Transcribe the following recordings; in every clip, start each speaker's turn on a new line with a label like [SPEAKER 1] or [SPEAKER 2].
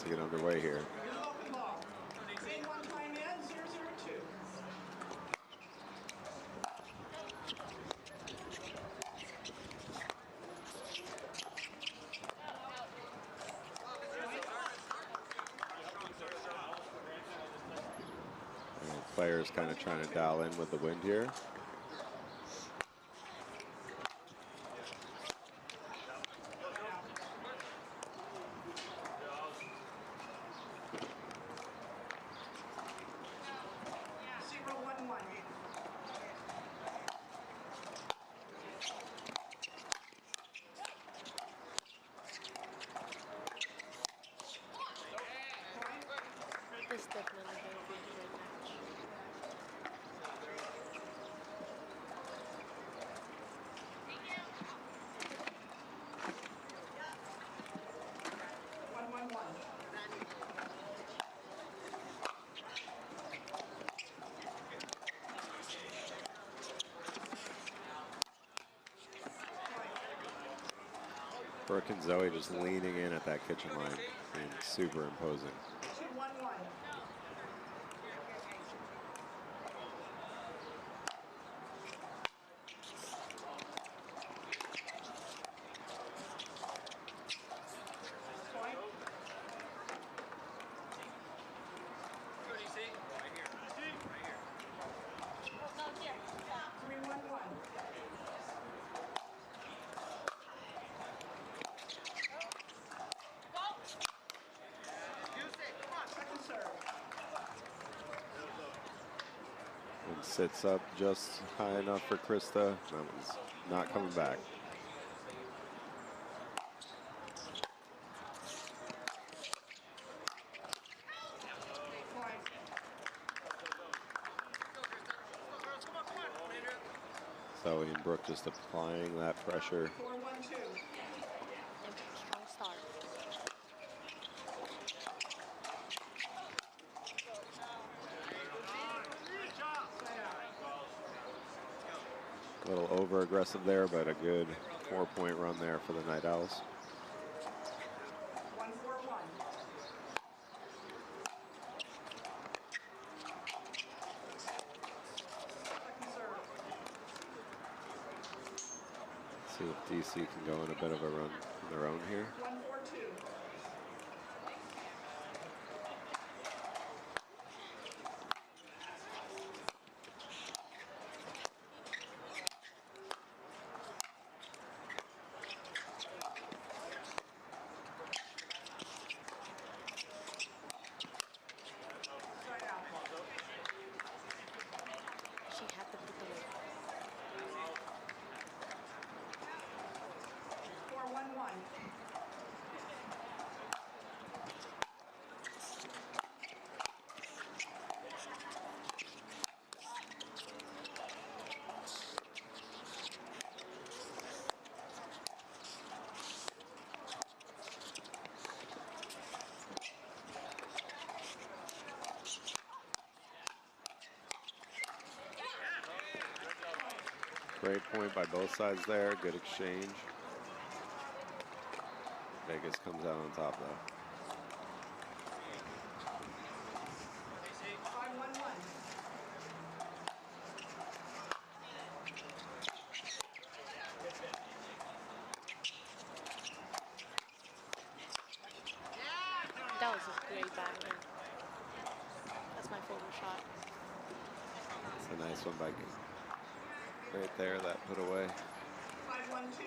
[SPEAKER 1] to get underway here. And players kind of trying to dial in with the wind here.
[SPEAKER 2] This definitely going to be a great match.
[SPEAKER 1] Brooke and Zoe just leaning in at that kitchen line and super imposing. And sits up just high enough for Krista. That one's not coming back. Zoe and Brooke just applying that pressure.
[SPEAKER 2] Strong start.
[SPEAKER 1] A little over aggressive there, but a good 4-point run there for the Night Owls. See if DC can go on a bit of a run on their own here.
[SPEAKER 2] She had to put the weight.
[SPEAKER 3] 4-1-1.
[SPEAKER 1] Great point by both sides there. Good exchange. Vegas comes out on top though.
[SPEAKER 3] 5-1-1.
[SPEAKER 2] That was a great backhand. That's my favorite shot.
[SPEAKER 1] It's a nice one by right there, that put away.
[SPEAKER 3] 5-1-2.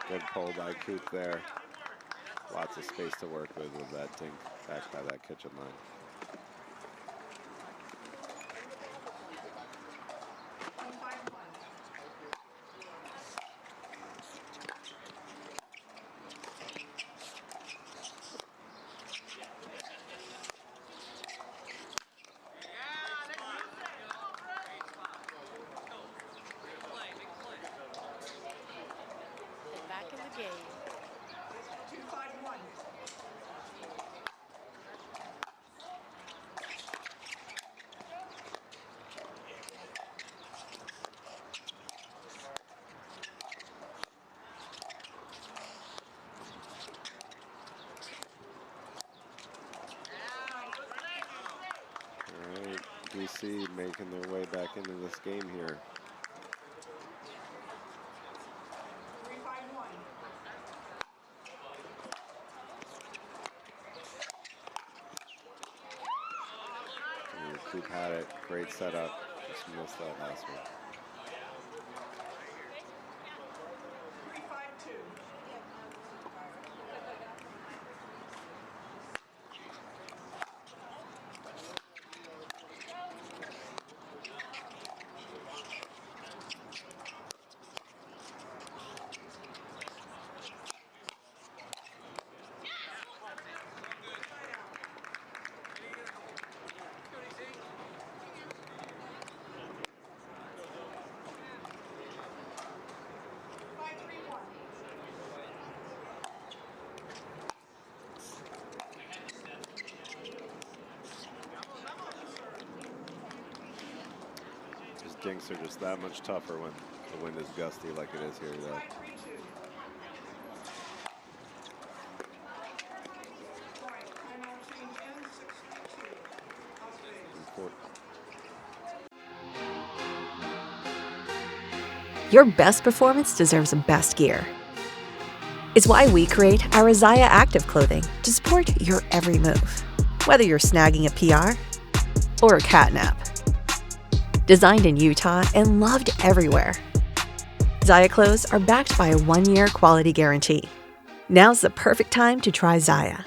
[SPEAKER 1] Good pull by Koop there. Lots of space to work with that dink back by that kitchen line.
[SPEAKER 2] They're back in the game.
[SPEAKER 3] 2-5-1.
[SPEAKER 1] DC making their way back into this game here.
[SPEAKER 3] 3-5-1.
[SPEAKER 1] Koop had it. Great setup. Just missed that last one.
[SPEAKER 3] 3-5-2.
[SPEAKER 1] These dinks are just that much tougher when the wind is gusty like it is here today.
[SPEAKER 3] 5-3-2. Point. Timeout change in 6-3-2. Auvergne.
[SPEAKER 4] Your best performance deserves the best gear. It's why we create our Zaya Active clothing to support your every move, whether you're snagging a PR or a catnap. Designed in Utah and loved everywhere, Zaya clothes are backed by a 1-year quality guarantee. Now's the perfect time to try Zaya.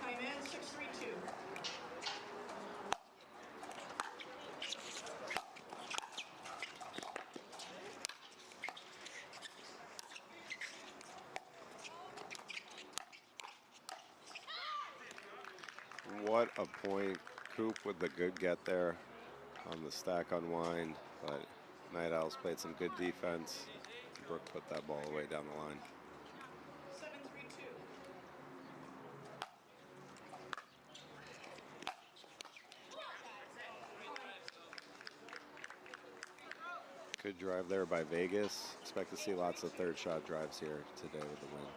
[SPEAKER 3] Time in 6-3-2.
[SPEAKER 1] What a point. Koop with the good get there on the stack unwind, but Night Owls played some good defense. Brooke put that ball away down the line.
[SPEAKER 3] 7-3-2.
[SPEAKER 1] Good drive there by Vegas. Expect to see lots of third shot drives here today with the wind.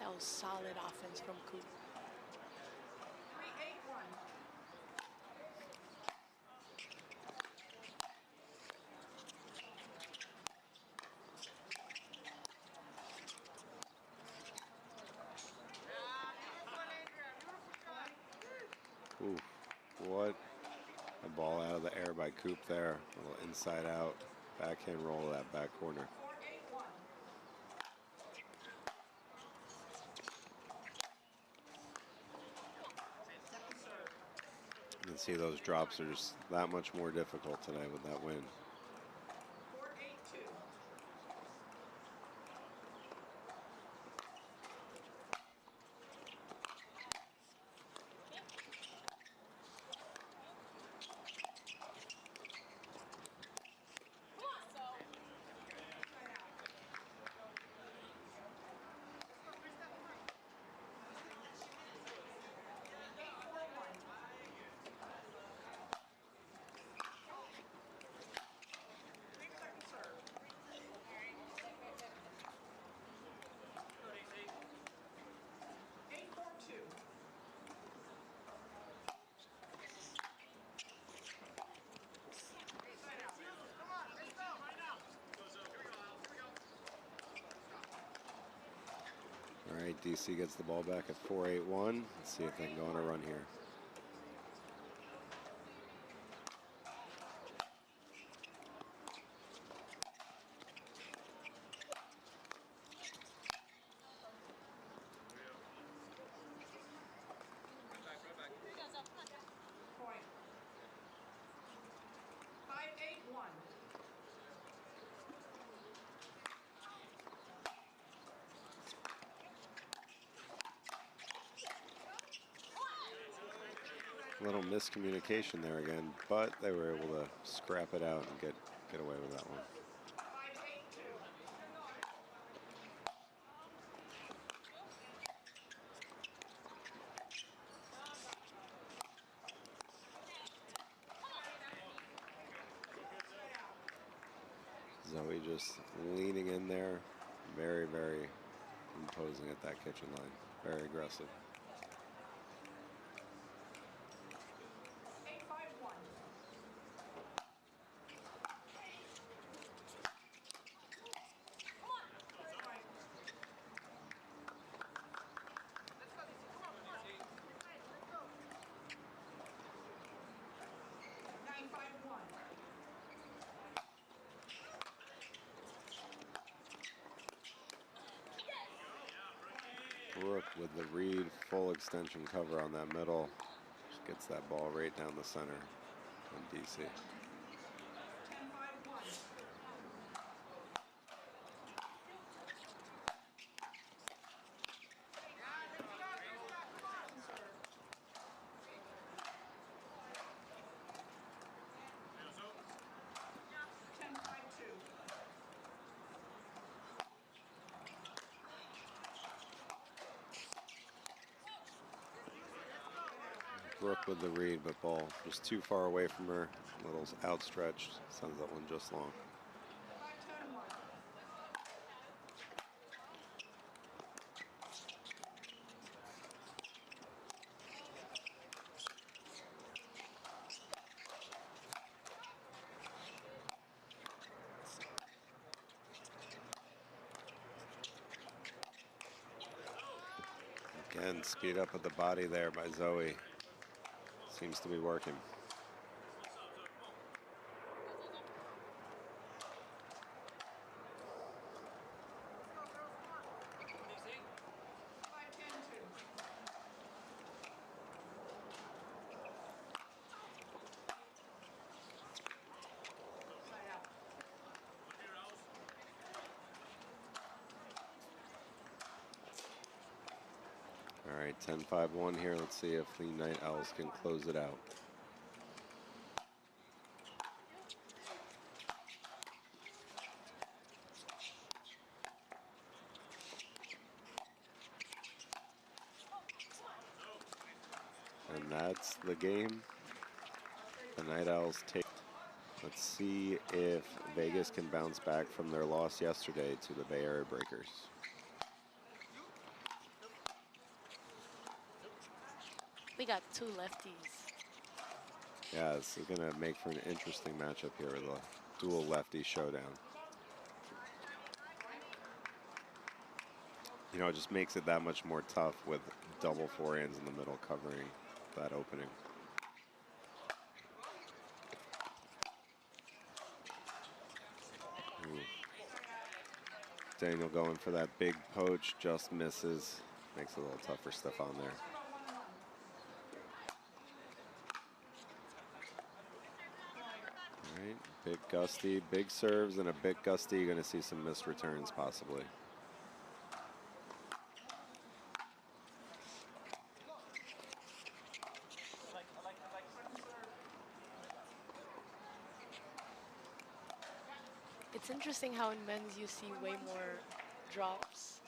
[SPEAKER 2] That was solid offense from Koop.
[SPEAKER 3] 3-8-1.
[SPEAKER 1] Ooh, what a ball out of the air by Koop there. A little inside out backhand roll to that back corner.
[SPEAKER 3] 4-8-1. Second serve.
[SPEAKER 1] You can see those drops are just that much more difficult today with that wind.
[SPEAKER 3] 4-8-2.
[SPEAKER 1] All right, DC gets the ball back at 4-8-1. Let's see if they can go on a run here.
[SPEAKER 3] Point. 5-8-1.
[SPEAKER 1] A little miscommunication there again, but they were able to scrap it out and get away with that one.
[SPEAKER 3] 5-8-2.
[SPEAKER 1] Zoe just leaning in there. Very, very imposing at that kitchen line. Very aggressive.
[SPEAKER 3] 8-5-1.
[SPEAKER 1] Brooke with the read, full extension cover on that middle. Just gets that ball right down the center on DC.
[SPEAKER 3] 10-5-1.
[SPEAKER 1] Brooke with the read, but ball just too far away from her. A little outstretched. Sends that one just long.
[SPEAKER 3] 5-10-1.
[SPEAKER 1] Again, speed up with the body there by Zoe. Seems to be working. All right, 10-5-1 here. Let's see if the Night Owls can close it out. And that's the game. The Night Owls take. Let's see if Vegas can bounce back from their loss yesterday to the Bay Area Breakers.
[SPEAKER 2] We got two lefties.
[SPEAKER 1] Yeah, this is going to make for an interesting matchup here with a dual lefty showdown. You know, it just makes it that much more tough with double forehands in the middle covering that opening. Ooh. Daniel going for that big poach, just misses. Makes it a little tough for Stefan there. All right, big gusty, big serves and a big gusty. You're going to see some missed returns possibly.
[SPEAKER 2] It's interesting how in men's you see way more drops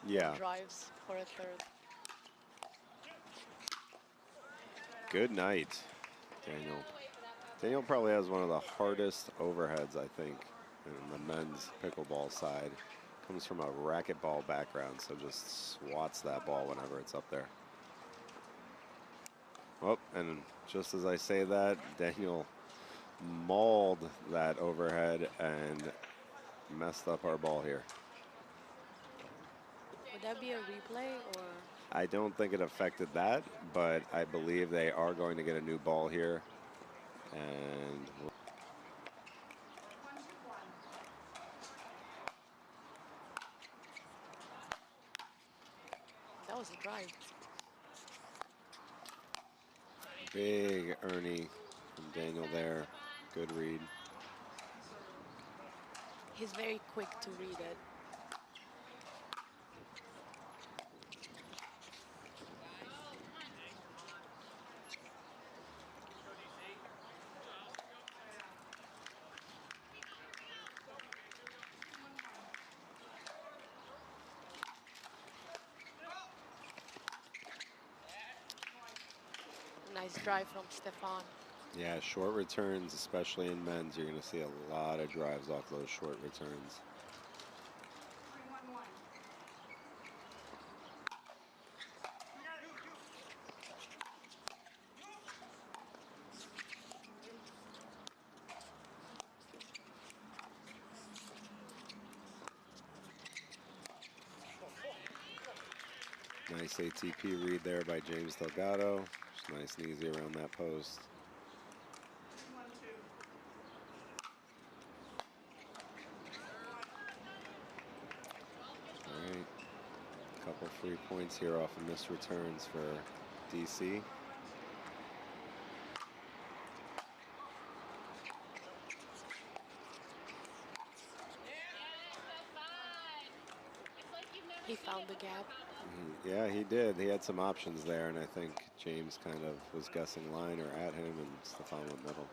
[SPEAKER 1] Yeah.
[SPEAKER 2] than drives for a third.
[SPEAKER 1] Good night, Daniel. Daniel probably has one of the hardest overheads, I think, in the men's pickleball side. Comes from a racquetball background, so just swats that ball whenever it's up there. Oh, and just as I say that, Daniel mauled that overhead and messed up our ball here.
[SPEAKER 2] Would that be a replay or?
[SPEAKER 1] I don't think it affected that, but I believe they are going to get a new ball here. And
[SPEAKER 2] That was a drive.
[SPEAKER 1] big Ernie from Daniel there. Good read.
[SPEAKER 2] He's very quick to read it. Nice drive from Stefan.
[SPEAKER 1] Yeah, short returns, especially in men's, you're going to see a lot of drives off those short returns.
[SPEAKER 3] 3-1-1.
[SPEAKER 1] Nice ATP read there by James Delgado. Just nice and easy around that post.
[SPEAKER 3] 3-1-2.
[SPEAKER 1] All right. Couple free points here off of missed returns for DC.
[SPEAKER 2] He found the gap.
[SPEAKER 1] Yeah, he did. He had some options there, and I think James kind of was guessing line or at him, and Stefan went middle.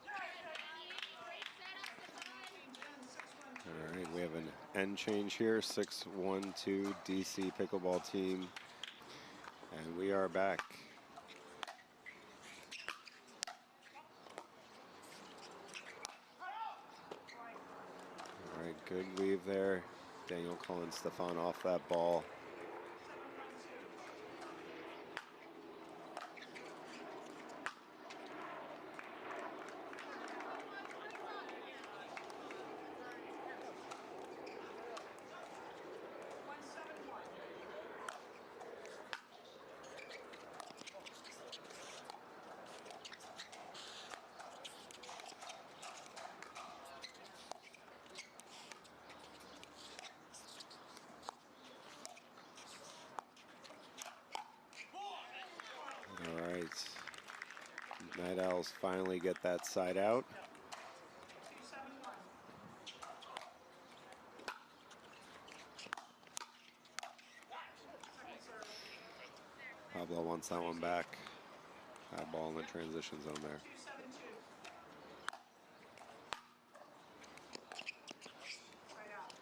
[SPEAKER 3] 5-1-2.
[SPEAKER 1] All right, we have an end change here, 6-1-2 DC Pickleball Team, and we are back. All right, good leave there. Daniel calling Stefan off that ball. All right. Night Owls finally get that side out.
[SPEAKER 3] 2-7-1. Second serve.
[SPEAKER 1] Pablo wants that one back. High ball in the transition zone there.
[SPEAKER 3] 2-7-2. Right out.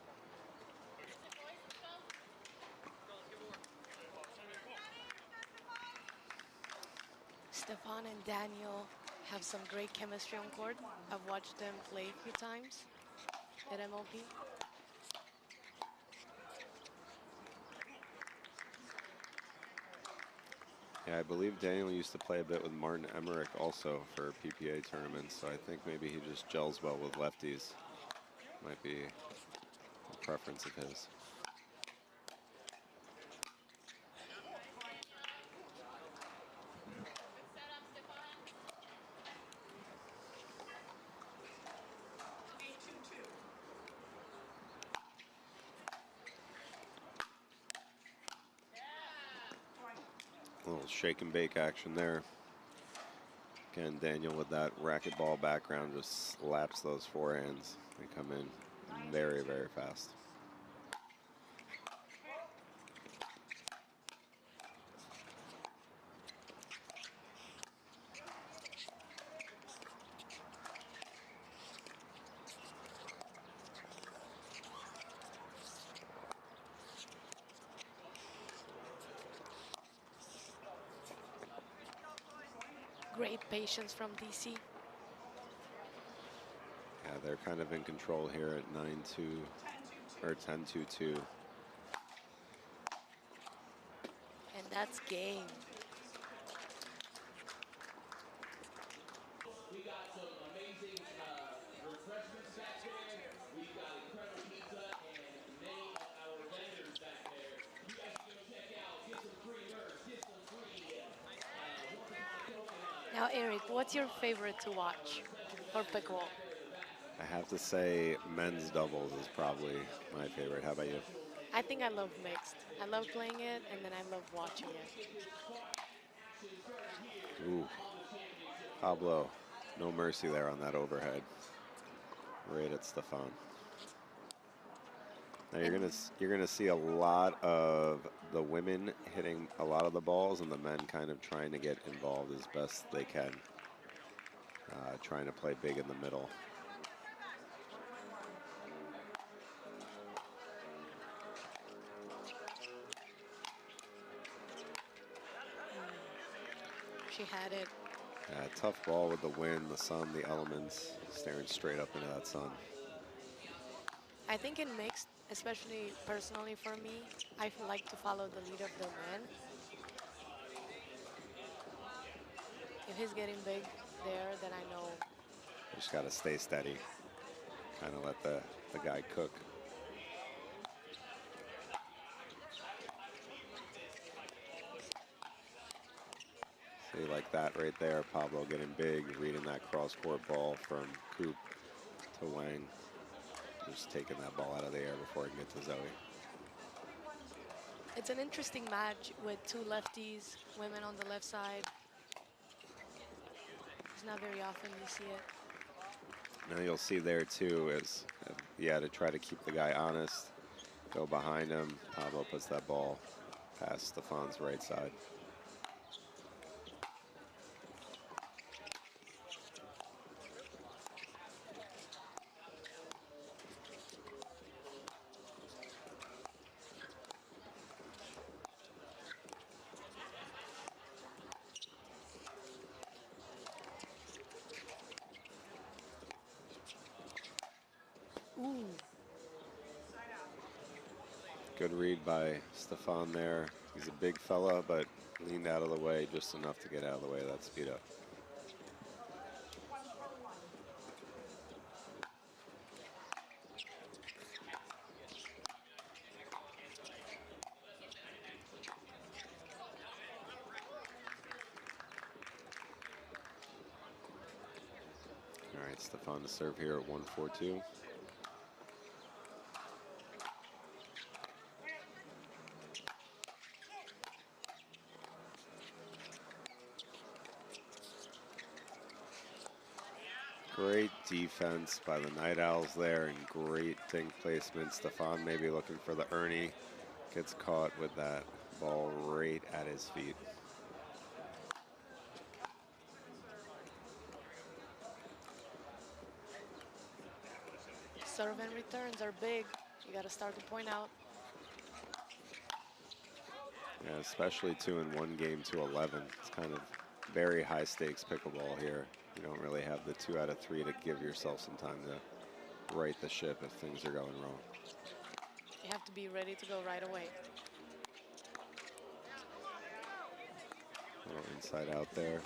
[SPEAKER 2] Stefan and Daniel have some great chemistry on court. I've watched them play a few times at MLP.
[SPEAKER 1] Yeah, I believe Daniel used to play a bit with Martin Emmerich also for PPA tournaments, so I think maybe he just gels well with lefties. Might be a preference of his. A little shake and bake action there. Again, Daniel with that racquetball background just slaps those forehands. They come in very, very fast.
[SPEAKER 2] Great patience from DC.
[SPEAKER 1] Yeah, they're kind of in control here at 9-2 or 10-2-2.
[SPEAKER 2] And that's game.
[SPEAKER 5] We got some amazing refreshments back there. We've got incredible pizza and many of our vendors back there. You guys can go check out, get some free merch, get some free
[SPEAKER 2] Now, Eric, what's your favorite to watch for pickleball?
[SPEAKER 1] I have to say men's doubles is probably my favorite. How about you?
[SPEAKER 2] I think I love mixed. I love playing it, and then I love watching it.
[SPEAKER 1] Ooh, Pablo, no mercy there on that overhead. Right at Stefan. Now you're gonna see a lot of the women hitting a lot of the balls, and the men kind of trying to get involved as best they can, trying to play big in the middle.
[SPEAKER 2] She had it.
[SPEAKER 1] Yeah, tough ball with the wind, the sun, the elements, staring straight up into that sun.
[SPEAKER 2] I think in mixed, especially personally for me, I like to follow the lead of the man. If he's getting big there, then I know.
[SPEAKER 1] Just got to stay steady. Kind of let the guy cook. See, like that right there, Pablo getting big, reading that cross-court ball from Koop to Wang. Just taking that ball out of the air before it can get to Zoe.
[SPEAKER 2] It's an interesting match with two lefties, women on the left side. It's not very often you see it.
[SPEAKER 1] Now you'll see there too is, yeah, to try to keep the guy honest, go behind him. Pablo puts that ball past Stefan's right side.
[SPEAKER 2] Ooh.
[SPEAKER 1] Good read by Stefan there. He's a big fella, but leaned out of the way just enough to get out of the way of that speed up. All right, Stefan to serve here at 1-4-2. Great defense by the Night Owls there and great dink placement. Stefan maybe looking for the Ernie. Gets caught with that ball right at his feet.
[SPEAKER 2] Serve and returns are big. You got to start the point out.
[SPEAKER 1] Yeah, especially 2 in one game to 11. It's kind of very high stakes pickleball here. You don't really have the 2 out of 3 to give yourself some time to right the ship if things are going wrong.
[SPEAKER 2] You have to be ready to go right away.
[SPEAKER 1] A little inside out there.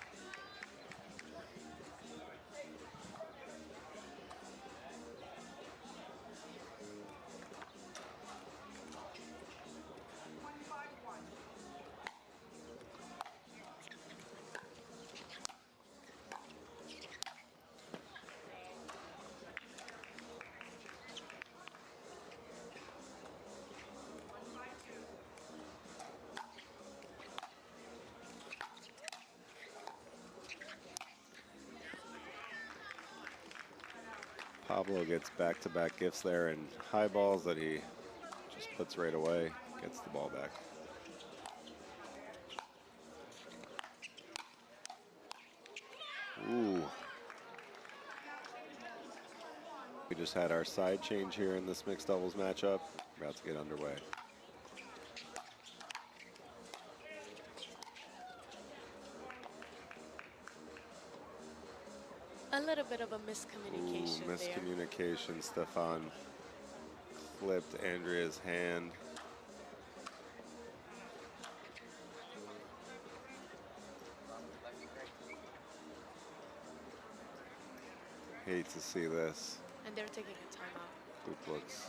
[SPEAKER 1] Pablo gets back-to-back gifts there and high balls that he just puts right away, gets the ball back. Ooh. We just had our side change here in this mixed doubles matchup. About to get underway.
[SPEAKER 2] A little bit of a miscommunication
[SPEAKER 1] Ooh, miscommunication. Stefan clipped Andrea's hand. Hate to see this.
[SPEAKER 2] And they're taking a timeout.
[SPEAKER 1] Koop looks.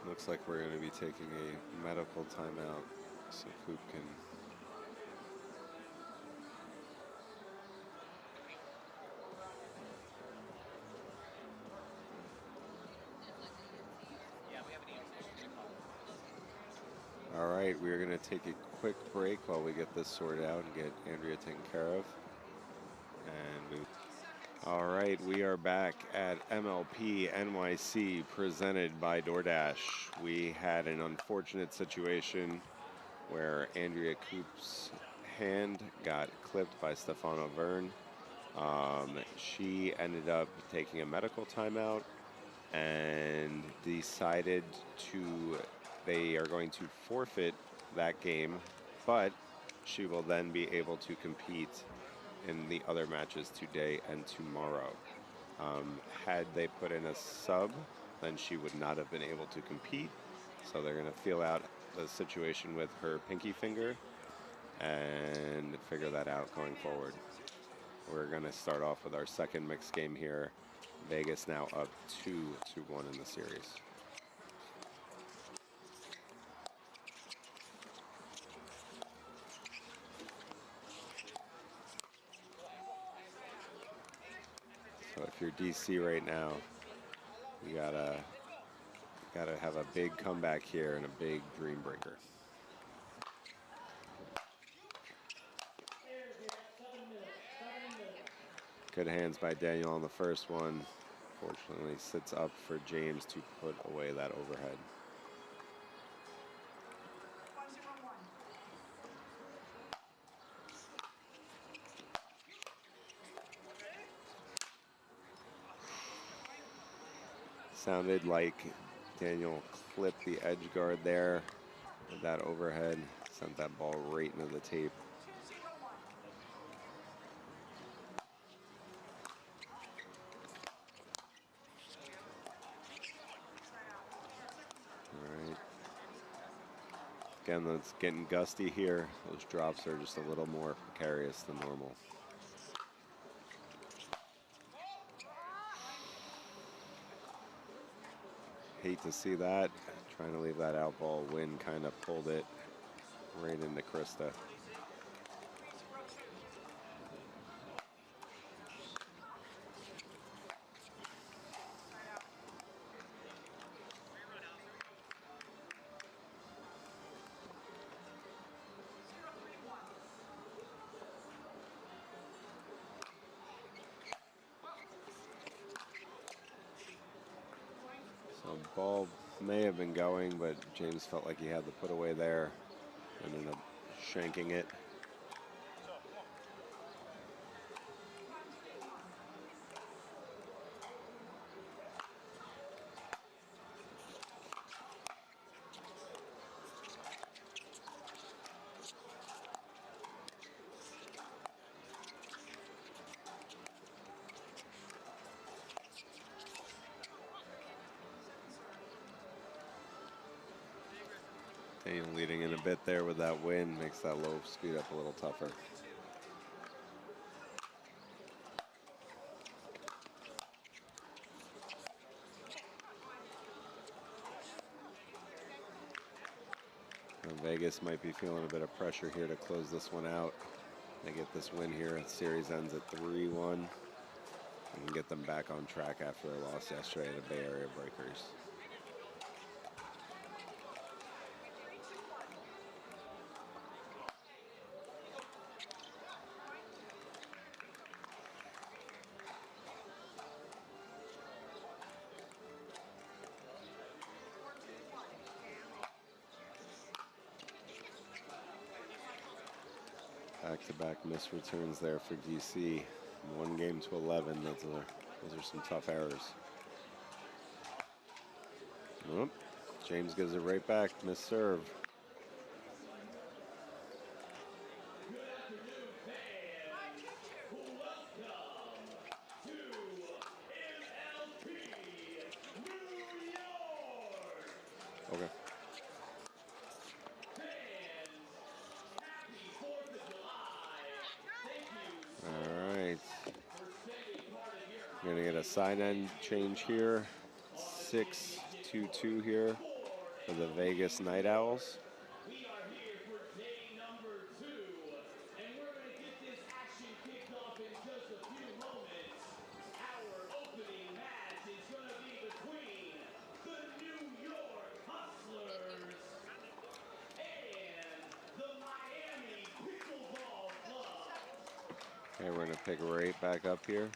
[SPEAKER 1] Looks like we're going to be taking a medical timeout so Koop can. All right, we're going to take a quick break while we get this sorted out and get Andrea taken care of. And we All right, we are back at MLP NYC presented by DoorDash. We had an unfortunate situation where Andrea Koop's hand got clipped by Stefan Auvergne. She ended up taking a medical timeout and decided they are going to forfeit that game, but she will then be able to compete in the other matches today and tomorrow. Had they put in a sub, then she would not have been able to compete. So they're going to feel out the situation with her pinky finger and figure that out going forward. We're going to start off with our second mixed game here. Vegas now up 2-1 in the series. So if you're DC right now, you gotta have a big comeback here and a big dream breaker. Good hands by Daniel on the first one. Fortunately, sits up for James to put away that overhead.
[SPEAKER 3] 101.
[SPEAKER 1] Sounded like Daniel clipped the edge guard there with that overhead. Sent that ball right into the tape.
[SPEAKER 3] 201.
[SPEAKER 1] All right. Again, that's getting gusty here. Those drops are just a little more precarious than normal. Hate to see that. Trying to leave that out ball. Wind kind of pulled it right into Krista. So ball may have been going, but James felt like he had the put away there and ended up shanking it. Daniel leading in a bit there with that win, makes that low speed up a little tougher. And Vegas might be feeling a bit of pressure here to close this one out. They get this win here. The series ends at 3-1. And get them back on track after their loss yesterday to Bay Area Breakers. Back-to-back missed returns there for DC. 1 game to 11. Those are some tough errors. Nope. James gives it right back. Missed serve. Okay. All right. We're going to get a side end change here. 6-2-2 here for the Vegas Night Owls.
[SPEAKER 5] We are here for day number 2, and we're going to get this action kicked off in just a few moments. Our opening match is going to be between the New York Hustlers and the Miami Pickleball Club.
[SPEAKER 1] Okay, we're going to pick right back up here.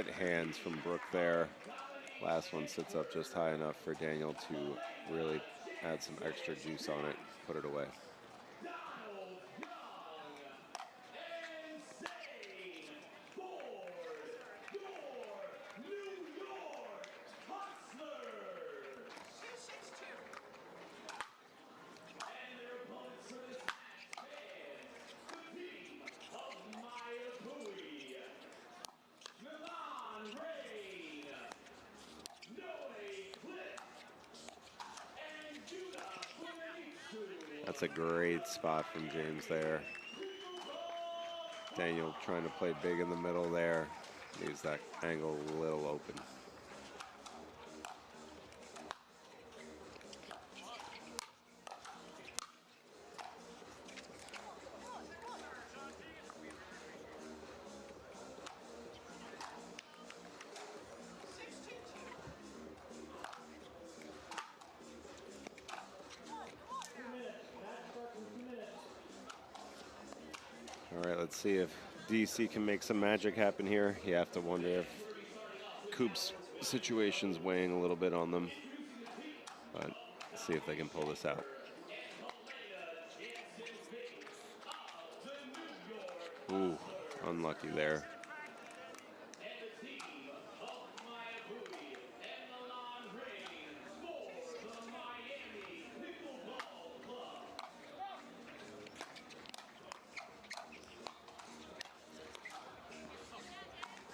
[SPEAKER 1] right hands from Brooke there. Last one sits up just high enough for Daniel to really add some extra juice on it, put it away. That's a great spot from James there. Daniel trying to play big in the middle there. Leaves that angle a little open. All right, let's see if DC can make some magic happen here. You have to wonder if Koop's situation's weighing a little bit on them. But let's see if they can pull this out. Ooh, unlucky there.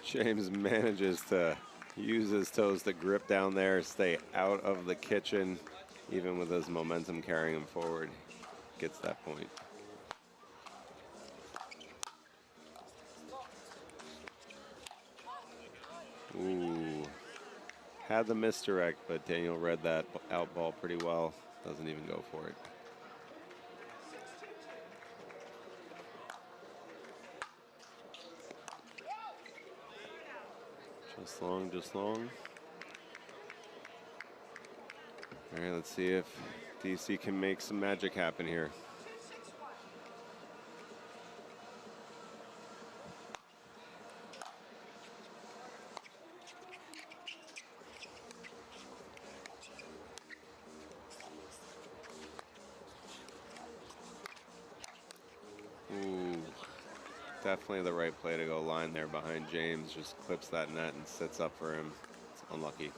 [SPEAKER 1] James manages to use his toes to grip down there, stay out of the kitchen, even with his momentum carrying him forward. Gets that point. Ooh. Had the misdirect, but Daniel read that out ball pretty well. Doesn't even go for it. Just long, just long. All right, let's see if DC can make some magic happen here. Ooh, definitely the right play to go line there behind James. Just clips that net and sits up for him. It's unlucky.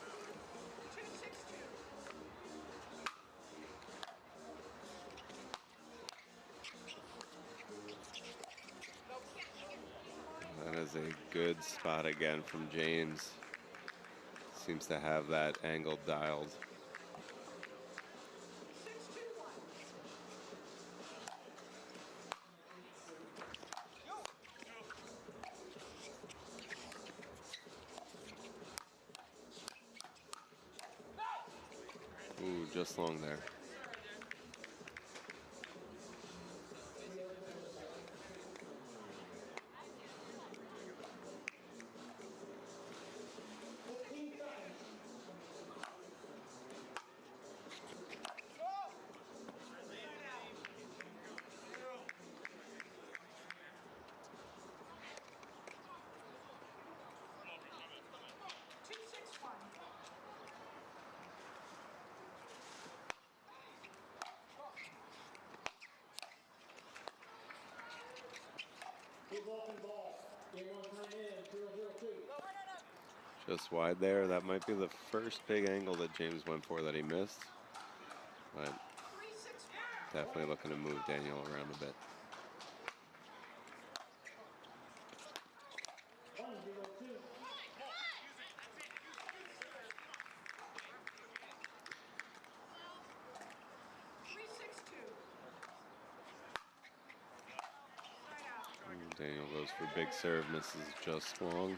[SPEAKER 1] That is a good spot again from James. Seems to have that angle dialed. Ooh, just long there. Just wide there. That might be the first big angle that James went for that he missed. But definitely looking to move Daniel around a bit. Daniel goes for big serve, misses just long.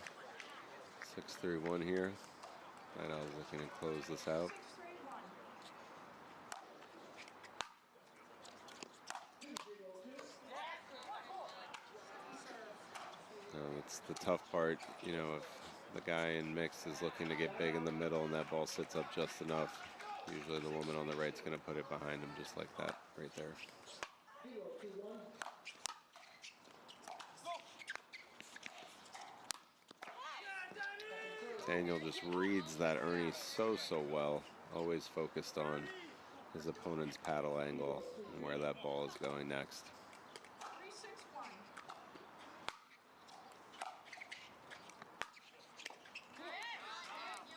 [SPEAKER 1] 6-3-1 here. Right, I was looking to close this out. It's the tough part, you know, if the guy in mix is looking to get big in the middle and that ball sits up just enough, usually the woman on the right's going to put it behind him just like that, right there. Daniel just reads that Ernie so well. Always focused on his opponent's paddle angle and where that ball is going next.
[SPEAKER 3] 3-6-1.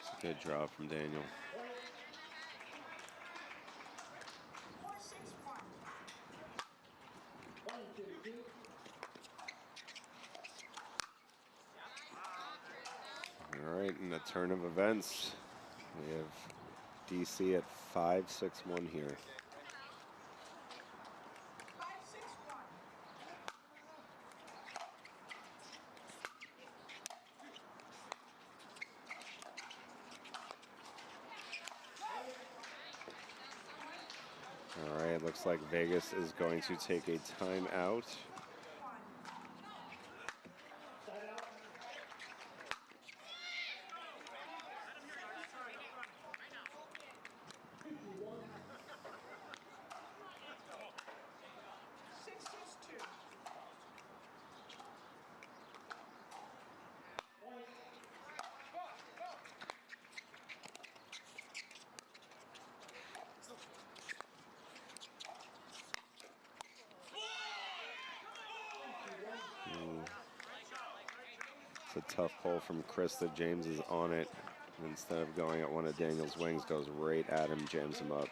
[SPEAKER 1] It's a good draw from Daniel.
[SPEAKER 3] 4-6-1.
[SPEAKER 1] All right, in the turn of events, we have DC at 5-6-1 here.
[SPEAKER 3] 5-6-1.
[SPEAKER 1] All right, looks like Vegas is going to take a timeout. It's a tough pull from Chris that James is on it. Instead of going at one of Daniel's wings, goes right at him, jams him up.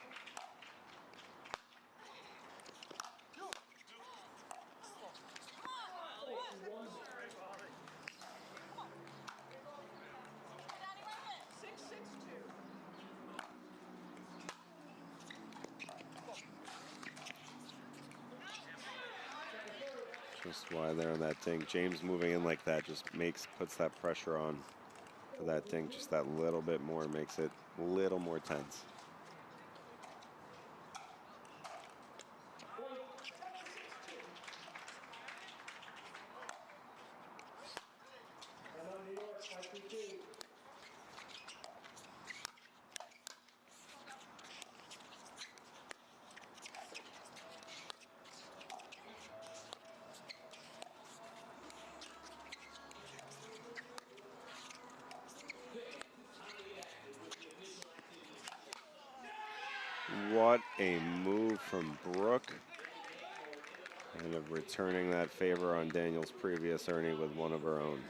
[SPEAKER 1] Just why they're on that dink. James moving in like that just puts that pressure on for that dink just that little bit more, makes it a little more tense. What a move from Brooke. Kind of returning that favor on Daniel's previous Ernie with one of her own.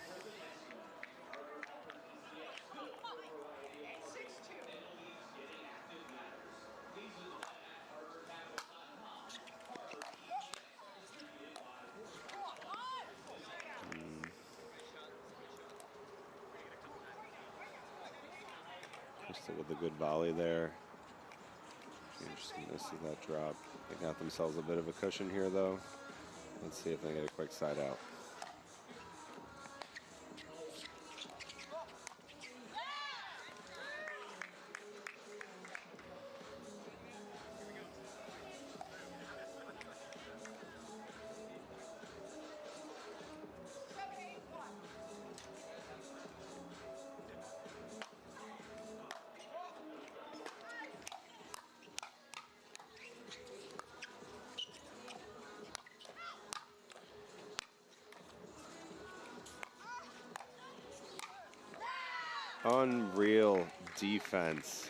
[SPEAKER 1] Crystal with a good volley there. Interesting to see that drop. They got themselves a bit of a cushion here, though. Let's see if they get a quick side out. Unreal defense.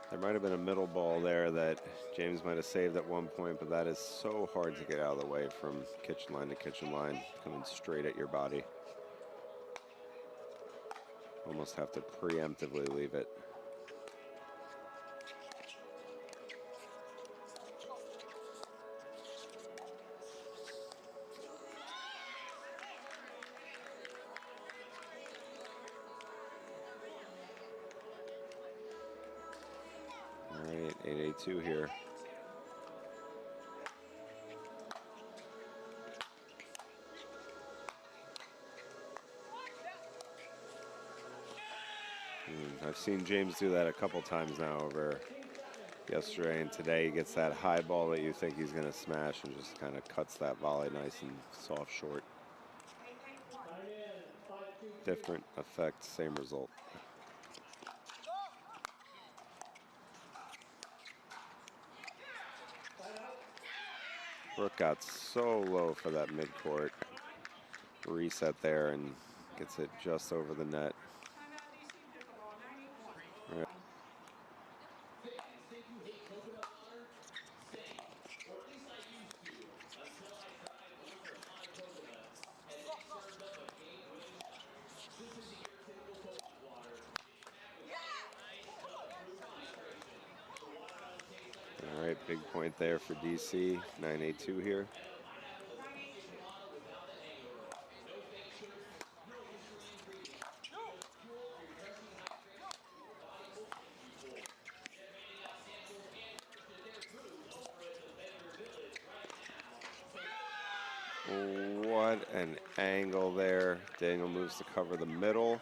[SPEAKER 1] There might have been a middle ball there that James might have saved at one point, but that is so hard to get out of the way from kitchen line to kitchen line, coming straight at your body. Almost have to preemptively leave it. All right, 8-8-2 here. I've seen James do that a couple times now over yesterday and today. He gets that high ball that you think he's going to smash and just kind of cuts that volley nice and soft short. Different effect, same result. Brooke got so low for that midcourt reset there and Gets it just over the net.
[SPEAKER 3] Timeout, DC Pickleball, 90 points.
[SPEAKER 1] All right.
[SPEAKER 5] Think you hate coconut water? Same. Or at least I used to. Until I tried Ultra High Coconut and they served up a game-winning shot. This isn't your typical coconut water. It's packed with ice, proof hydration. The watermelon tastes like
[SPEAKER 1] All right, big point there for DC. 9-8-2 here. What an angle there. Daniel moves to cover the middle.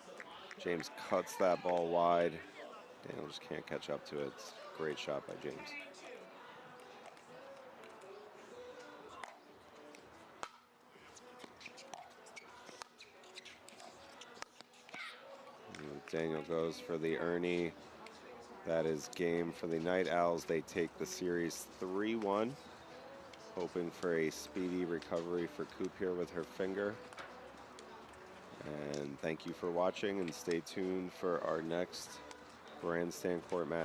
[SPEAKER 1] James cuts that ball wide. Daniel just can't catch up to it. It's a great shot by James.
[SPEAKER 3] 92.
[SPEAKER 1] Daniel goes for the Ernie. That is game for the Night Owls. They take the series 3-1. Hoping for a speedy recovery for Koop here with her finger. And thank you for watching, and stay tuned for our next grandstand court match.